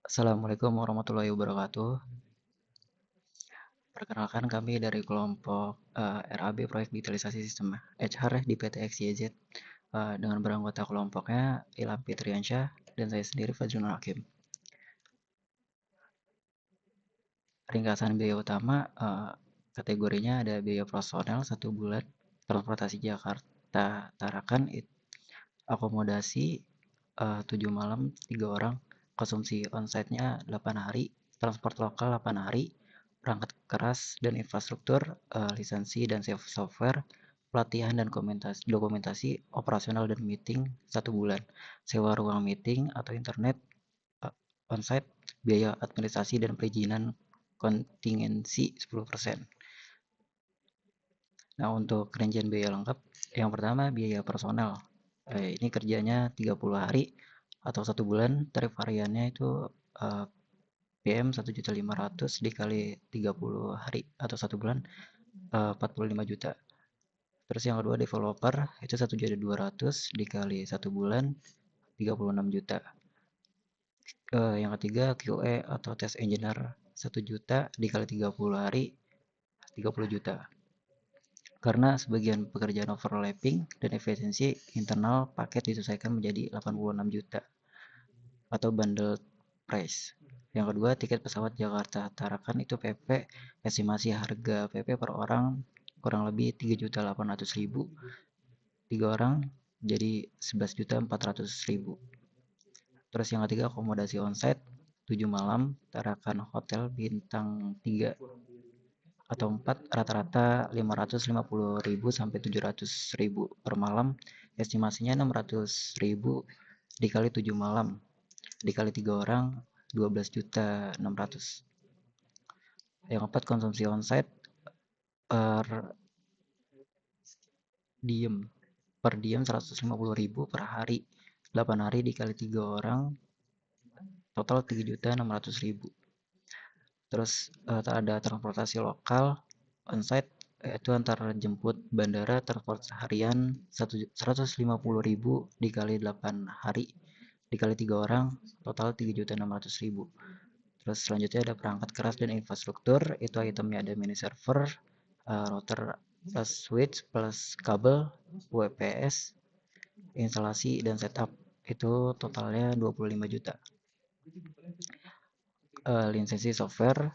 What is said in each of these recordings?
Assalamualaikum warahmatullahi wabarakatuh. Perkenalkan kami dari kelompok RAB Proyek Digitalisasi Sistem HR di PT XYZ dengan beranggota kelompoknya Ilham Fitriansyah dan saya sendiri Fajrul Hakim. Ringkasan biaya utama kategorinya ada biaya personel 1 bulan, transportasi Jakarta Tarakan, akomodasi 7 malam 3 orang, konsumsi onsite-nya 8 hari, transport lokal 8 hari, perangkat keras dan infrastruktur, lisensi dan software, pelatihan dan dokumentasi operasional dan meeting 1 bulan, sewa ruang meeting atau internet onsite, biaya administrasi dan perizinan kontingensi 10%. Nah, untuk rincian biaya lengkap, yang pertama biaya personel. Ini kerjanya 30 hari atau 1 bulan, tarif hariannya itu PM 1.500.000 dikali 30 hari atau 1 bulan 45 juta. Terus yang kedua developer itu 1.200.000 dikali 1 bulan 36 juta. Yang ketiga QA atau test engineer 1 juta dikali 30 hari 30 juta. Karena sebagian pekerjaan overlapping dan efisiensi internal, paket disesuaikan menjadi 86 juta atau bundle price. Yang kedua, tiket pesawat Jakarta Tarakan itu PP, estimasi harga PP per orang kurang lebih 3.800.000. 3 orang jadi 11.400.000. Terus yang ketiga, akomodasi onsite 7 malam Tarakan Hotel bintang 3 atau 4 rata-rata 550.000 sampai 700.000 per malam, estimasinya 600.000 dikali 7 malam dikali 3 orang 12.600. Yang keempat, konsumsi onsite per diem 150.000 per hari, 8 hari dikali 3 orang total 3.600.000. Terus ada transportasi lokal onsite itu antar jemput bandara, transport harian 150.000 dikali 8 hari dikali 3 orang total 3.600.000. Terus selanjutnya ada perangkat keras dan infrastruktur, itu itemnya ada mini server, router plus switch plus kabel, UPS, instalasi dan setup, itu totalnya 25 juta. Lisensi software,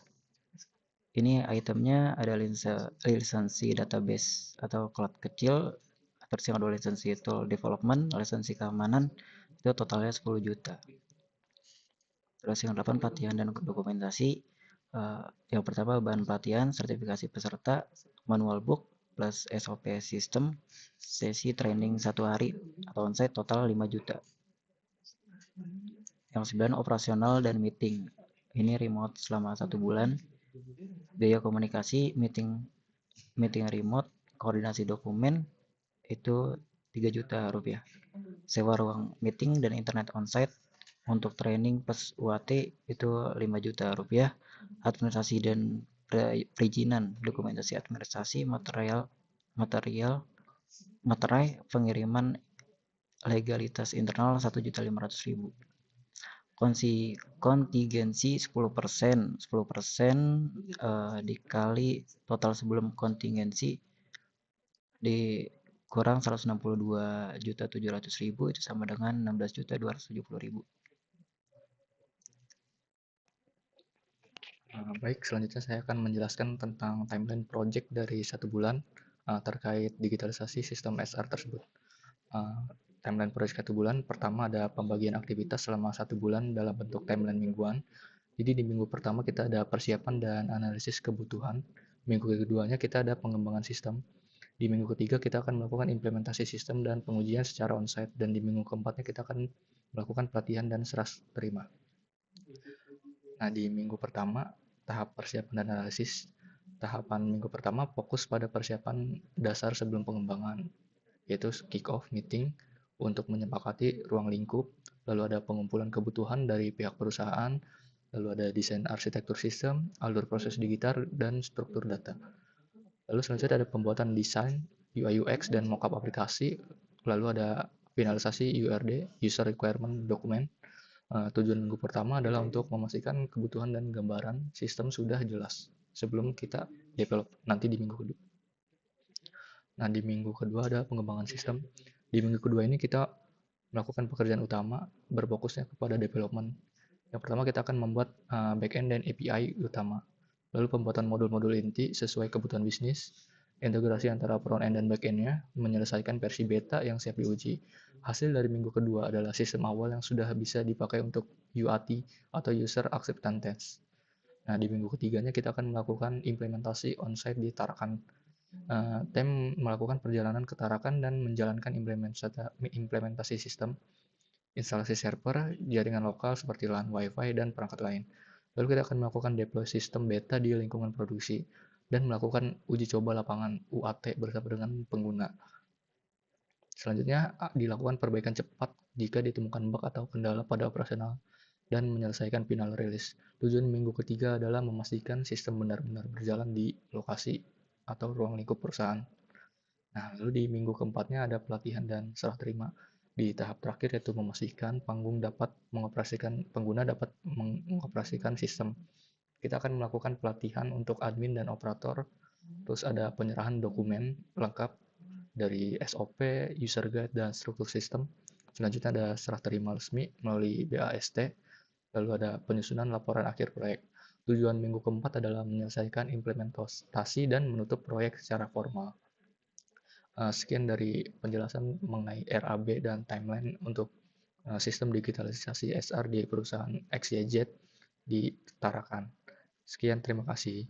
ini itemnya ada lisensi database atau cloud kecil, terus yang ada lisensi tool development, lisensi keamanan, itu totalnya 10 juta. Terus yang 8, pelatihan dan dokumentasi. Yang pertama bahan pelatihan, sertifikasi peserta, manual book plus SOP sistem, sesi training 1 hari atau onsite total 5 juta. Yang 9, operasional dan meeting. Ini remote selama 1 bulan. Biaya komunikasi, meeting remote, koordinasi dokumen itu 3 juta rupiah. Sewa ruang meeting dan internet onsite untuk training plus UAT itu 5 juta rupiah. Administrasi dan perizinan, dokumentasi administrasi, materai pengiriman legalitas internal 1.500.000. Kontingensi 10%, 10% dikali total sebelum kontingensi dikurang 162.700.000 itu sama dengan 16.270.000. Baik, selanjutnya saya akan menjelaskan tentang timeline project dari 1 bulan terkait digitalisasi sistem SR tersebut. Timeline project 1 bulan, pertama ada pembagian aktivitas selama 1 bulan dalam bentuk timeline mingguan. Jadi di minggu pertama kita ada persiapan dan analisis kebutuhan. Minggu keduanya kita ada pengembangan sistem. Di minggu ketiga kita akan melakukan implementasi sistem dan pengujian secara onsite. Dan di minggu keempatnya kita akan melakukan pelatihan dan serah terima. Nah, di minggu pertama, tahap persiapan dan analisis. Tahapan minggu pertama fokus pada persiapan dasar sebelum pengembangan, yaitu kick-off meeting untuk menyepakati ruang lingkup, lalu ada pengumpulan kebutuhan dari pihak perusahaan, lalu ada desain arsitektur sistem, alur proses digital, dan struktur data. Lalu selanjutnya ada pembuatan desain, UI UX, dan mockup aplikasi, lalu ada finalisasi URD, User Requirement Document, Tujuan minggu pertama adalah untuk memastikan kebutuhan dan gambaran sistem sudah jelas sebelum kita develop nanti di minggu kedua. Nah, di minggu kedua ada pengembangan sistem. Di minggu kedua ini kita melakukan pekerjaan utama berfokusnya kepada development. Yang pertama kita akan membuat backend dan API utama. Lalu pembuatan modul-modul inti sesuai kebutuhan bisnis, integrasi antara front-end dan back-end-nya, menyelesaikan versi beta yang siap diuji. Hasil dari minggu kedua adalah sistem awal yang sudah bisa dipakai untuk UAT atau User Acceptance Test. Nah, di minggu ketiganya kita akan melakukan implementasi onsite di Tarakan. Tim melakukan perjalanan ke Tarakan dan menjalankan implementasi sistem, instalasi server, jaringan lokal seperti LAN, Wi-Fi, dan perangkat lain. Lalu kita akan melakukan deploy sistem beta di lingkungan produksi dan melakukan uji coba lapangan UAT bersama dengan pengguna. Selanjutnya, dilakukan perbaikan cepat jika ditemukan bug atau kendala pada operasional dan menyelesaikan final release. Tujuan minggu ketiga adalah memastikan sistem benar-benar berjalan di lokasi atau ruang lingkup perusahaan. Nah, lalu di minggu keempatnya ada pelatihan dan serah terima. Di tahap terakhir yaitu memastikan pengguna dapat mengoperasikan sistem. Kita akan melakukan pelatihan untuk admin dan operator, terus ada penyerahan dokumen lengkap dari SOP, user guide, dan struktur sistem. Selanjutnya ada serah terima resmi melalui BAST, lalu ada penyusunan laporan akhir proyek. Tujuan minggu keempat adalah menyelesaikan implementasi dan menutup proyek secara formal. Sekian dari penjelasan mengenai RAB dan timeline untuk sistem digitalisasi SR di perusahaan XYZ di Tarakan. Sekian, terima kasih.